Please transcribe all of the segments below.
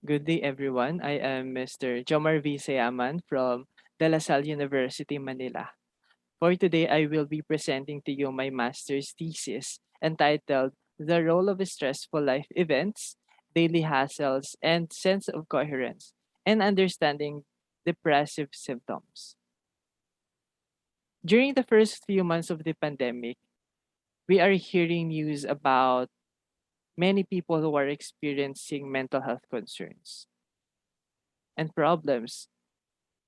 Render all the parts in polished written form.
Good day, everyone. I am Mr. Jomar Sayaman from De La Salle University, Manila. For today, I will be presenting to you my master's thesis entitled The Role of Stressful Life Events, Daily Hassles, and Sense of Coherence in Understanding Depressive Symptoms. During the first few months of the pandemic, we are hearing news about many people who are experiencing mental health concerns and problems.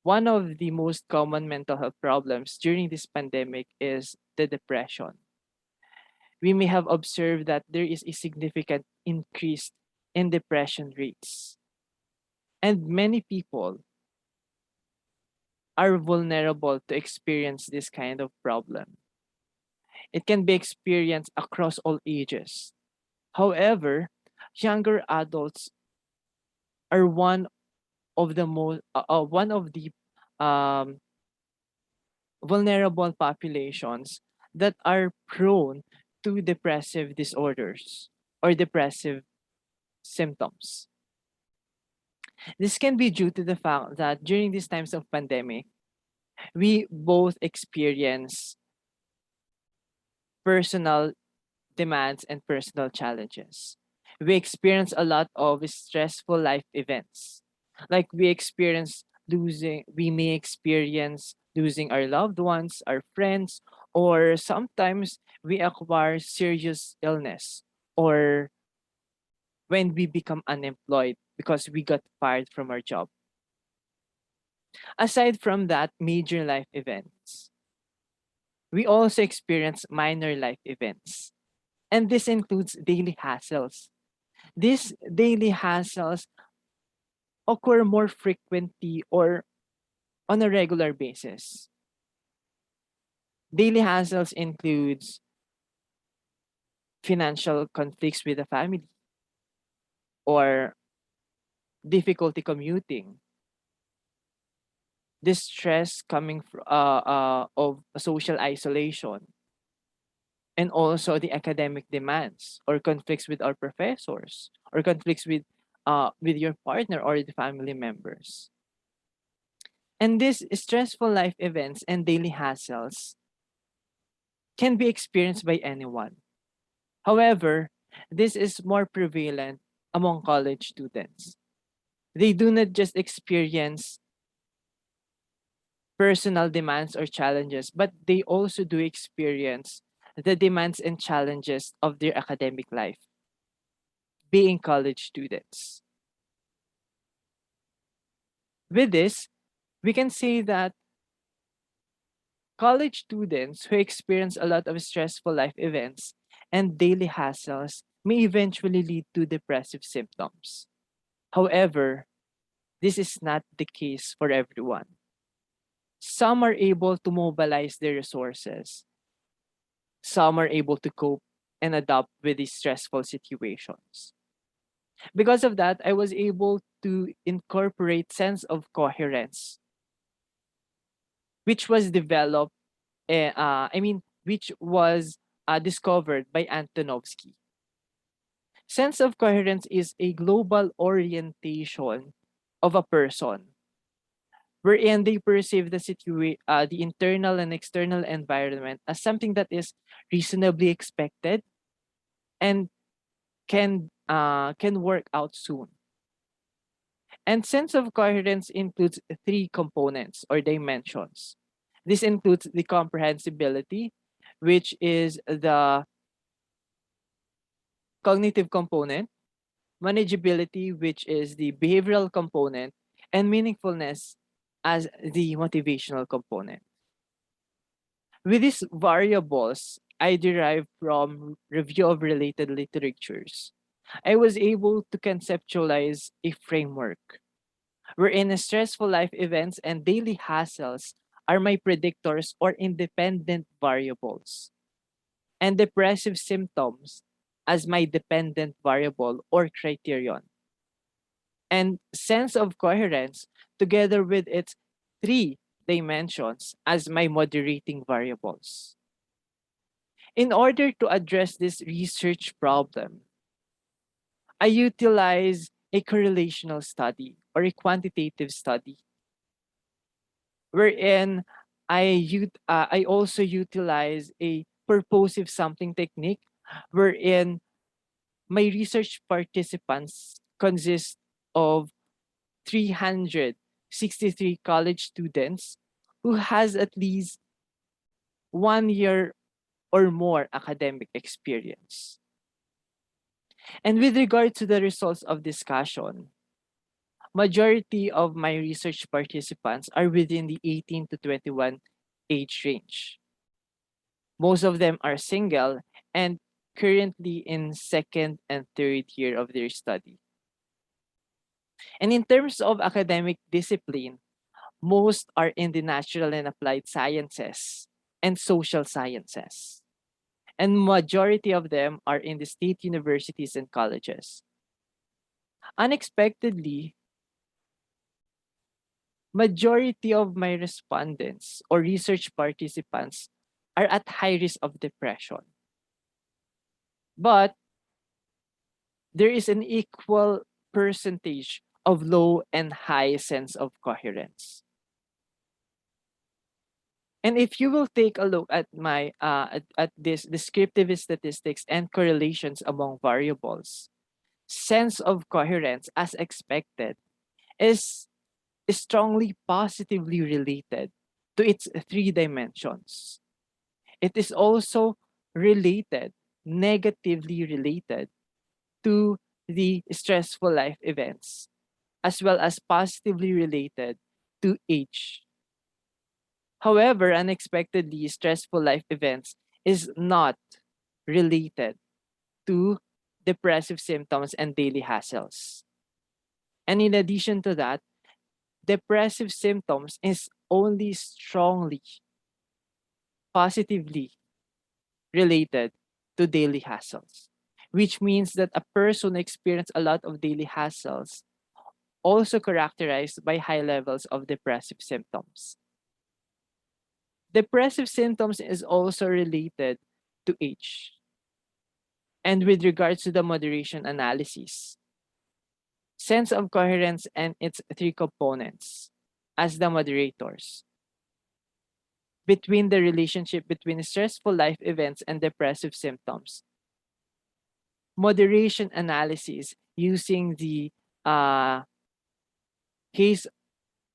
One of the most common mental health problems during this pandemic is the depression. We may have observed that there is a significant increase in depression rates, and many people are vulnerable to experience this kind of problem. It can be experienced across all ages. However, younger adults are one of the um, vulnerable populations that are prone to depressive disorders or depressive symptoms. This can be due to the fact that during these times of pandemic, we both experience personal demands and personal challenges. We experience a lot of stressful life events. Like we may experience losing our loved ones, our friends, or sometimes we acquire serious illness or when we become unemployed because we got fired from our job. Aside from that major life events, we also experience minor life events. And this includes daily hassles. These daily hassles occur more frequently or on a regular basis. Daily hassles includes financial conflicts with the family or difficulty commuting, distress coming of social isolation, and also the academic demands or conflicts with our professors or conflicts with your partner or the family members. And these stressful life events and daily hassles can be experienced by anyone. However, this is more prevalent among college students. They do not just experience personal demands or challenges, but they also do experience the demands and challenges of their academic life, being college students. With this, we can say that college students who experience a lot of stressful life events and daily hassles may eventually lead to depressive symptoms. However, this is not the case for everyone. Some are able to mobilize their resources. Some are able to cope and adapt with these stressful situations. Because of that, I was able to incorporate sense of coherence, which was developed, which was discovered by Antonovsky. Sense of coherence is a global orientation of a person wherein they perceive the internal and external environment as something that is reasonably expected and can work out soon. And sense of coherence includes three components or dimensions. This includes the comprehensibility, which is the cognitive component, manageability, which is the behavioral component, and meaningfulness as the motivational component. With these variables, I derived from review of related literatures. I was able to conceptualize a framework wherein stressful life events and daily hassles are my predictors or independent variables, and depressive symptoms as my dependent variable or criterion, and sense of coherence together with its three dimensions as my moderating variables. In order to address this research problem, I utilize a correlational study or a quantitative study wherein I also utilize a purposive sampling technique wherein my research participants consist of 363 college students who has at least 1 year or more academic experience. And with regard to the results of discussion, majority of my research participants are within the 18 to 21 age range. Most of them are single and currently in second and third year of their study. And in terms of academic discipline, most are in the natural and applied sciences and social sciences. And majority of them are in the state universities and colleges. Unexpectedly, majority of my respondents or research participants are at high risk of depression. But there is an equal percentage of low and high sense of coherence. And if you will take a look at my at this descriptive statistics and correlations among variables, sense of coherence, as expected, is strongly positively related to its three dimensions. It is also related, negatively related to the stressful life events, as well as positively related to age. However, unexpectedly, stressful life events is not related to depressive symptoms and daily hassles. And in addition to that, depressive symptoms is only strongly positively related to daily hassles, which means that a person experiences a lot of daily hassles also characterized by high levels of depressive symptoms. Depressive symptoms is also related to age. And with regards to the moderation analysis, sense of coherence and its three components as the moderators between the relationship between stressful life events and depressive symptoms. Moderation analysis using the case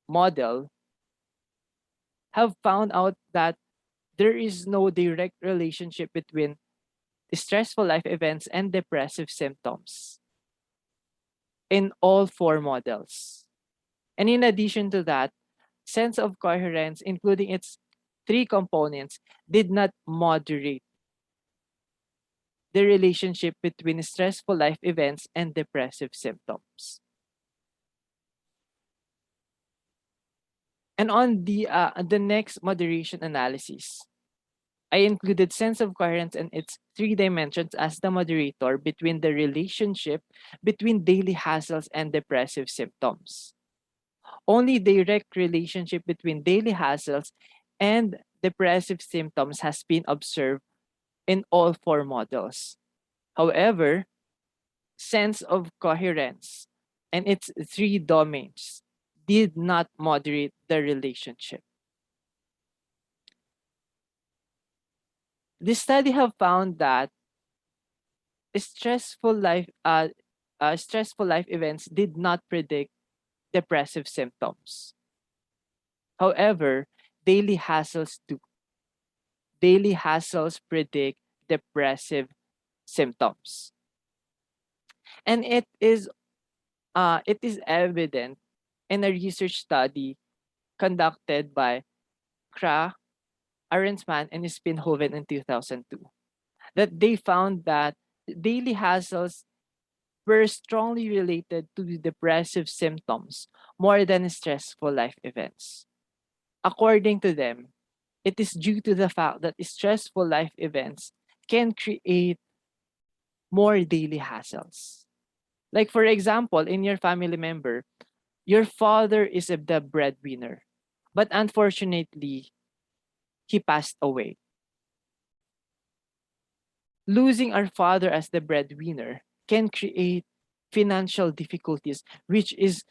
model have found out that there is no direct relationship between stressful life events and depressive symptoms in all four models. And in addition to that, sense of coherence, including its three components, did not moderate the relationship between stressful life events and depressive symptoms. And on the next moderation analysis, I included sense of coherence and its three dimensions as the moderator between the relationship between daily hassles and depressive symptoms. Only direct relationship between daily hassles and depressive symptoms has been observed in all four models. However, sense of coherence and its three domains did not moderate the relationship. This study have found that stressful life stressful life events did not predict depressive symptoms. However, daily hassles do. Daily hassles predict depressive symptoms. And it is evident in a research study conducted by Kra, Arensman, and Spinhoven in 2002 that they found that daily hassles were strongly related to depressive symptoms more than stressful life events. According to them, it is due to the fact that stressful life events can create more daily hassles. Like, for example, in your family member, your father is the breadwinner, but unfortunately, he passed away. Losing our father as the breadwinner can create financial difficulties, which is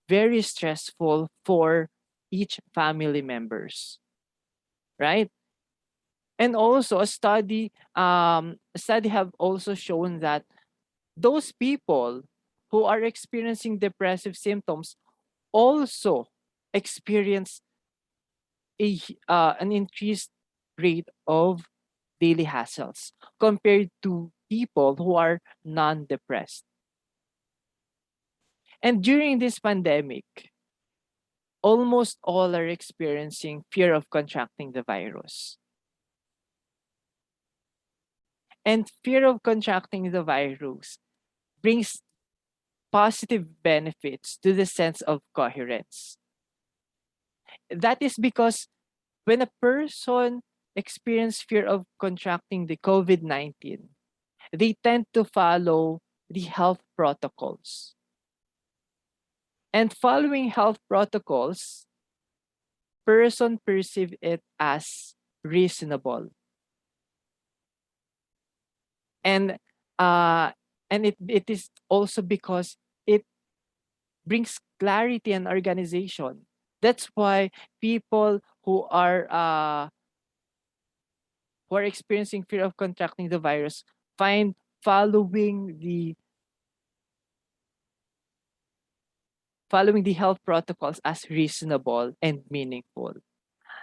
very stressful for each family members, right? And also a study have also shown that those people who are experiencing depressive symptoms also experience an increased rate of daily hassles compared to people who are non-depressed. And during this pandemic, almost all are experiencing fear of contracting the virus. And fear of contracting the virus brings positive benefits to the sense of coherence. That is because when a person experiences fear of contracting the COVID-19, they tend to follow the health protocols. And following health protocols, person perceive it as reasonable. And uh it is also because it brings clarity and organization. That's why people who are experiencing fear of contracting the virus find following the following the health protocols as reasonable and meaningful.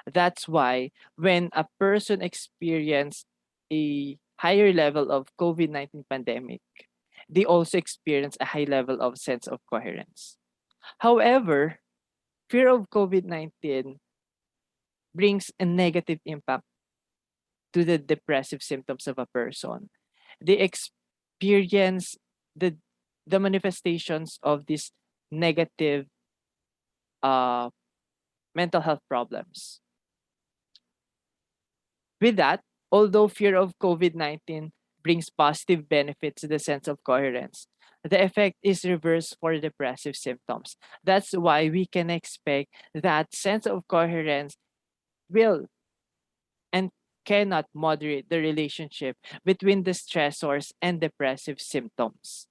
That's why when a person experience a higher level of COVID-19 pandemic, they also experience a high level of sense of coherence. However, fear of COVID-19 brings a negative impact to the depressive symptoms of a person. They experience the the manifestations of these negative uh, mental health problems. With that, although fear of COVID-19 brings positive benefits to the sense of coherence, the effect is reversed for depressive symptoms. That's why we can expect that sense of coherence will and cannot moderate the relationship between the stressors and depressive symptoms.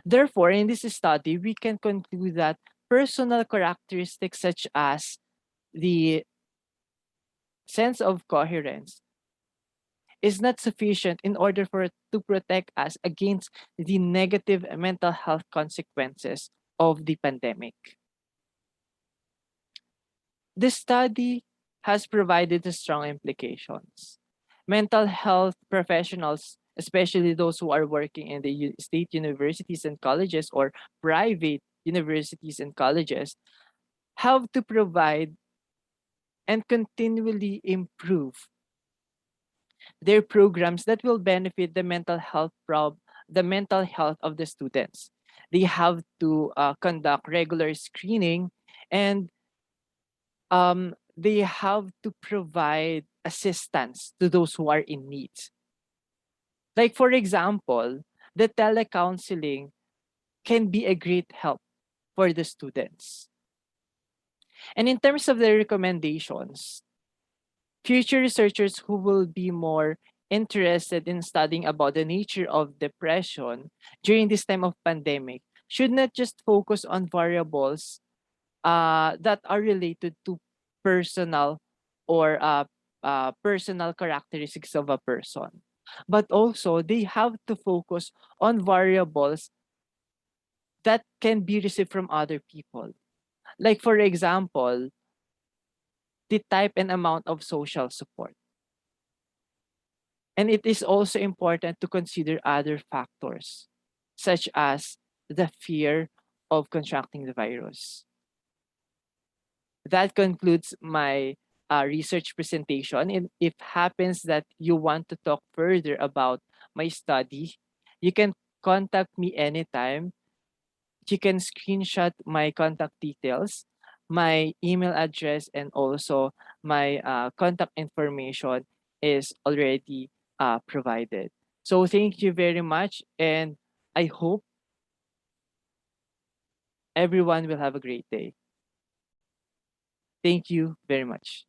Therefore, in this study, we can conclude that personal characteristics such as the sense of coherence is not sufficient in order for it to protect us against the negative mental health consequences of the pandemic. The study has provided strong implications. Mental health professionals, especially those who are working in the state universities and colleges or private universities and colleges, have to provide and continually improve their programs that will benefit the mental health of the students. They have to conduct regular screening, and they have to provide assistance to those who are in need. Like for example, the telecounseling can be a great help for the students. And in terms of the recommendations, future researchers who will be more interested in studying about the nature of depression during this time of pandemic should not just focus on variables that are related to personal or personal characteristics of a person, but also they have to focus on variables that can be received from other people. Like for example, the type and amount of social support. And it is also important to consider other factors, such as the fear of contracting the virus. That concludes my research presentation. And if happens that you want to talk further about my study, you can contact me anytime. You can screenshot my contact details, my email address, and also my contact information is already provided. So thank you very much, and I hope everyone will have a great day. Thank you very much.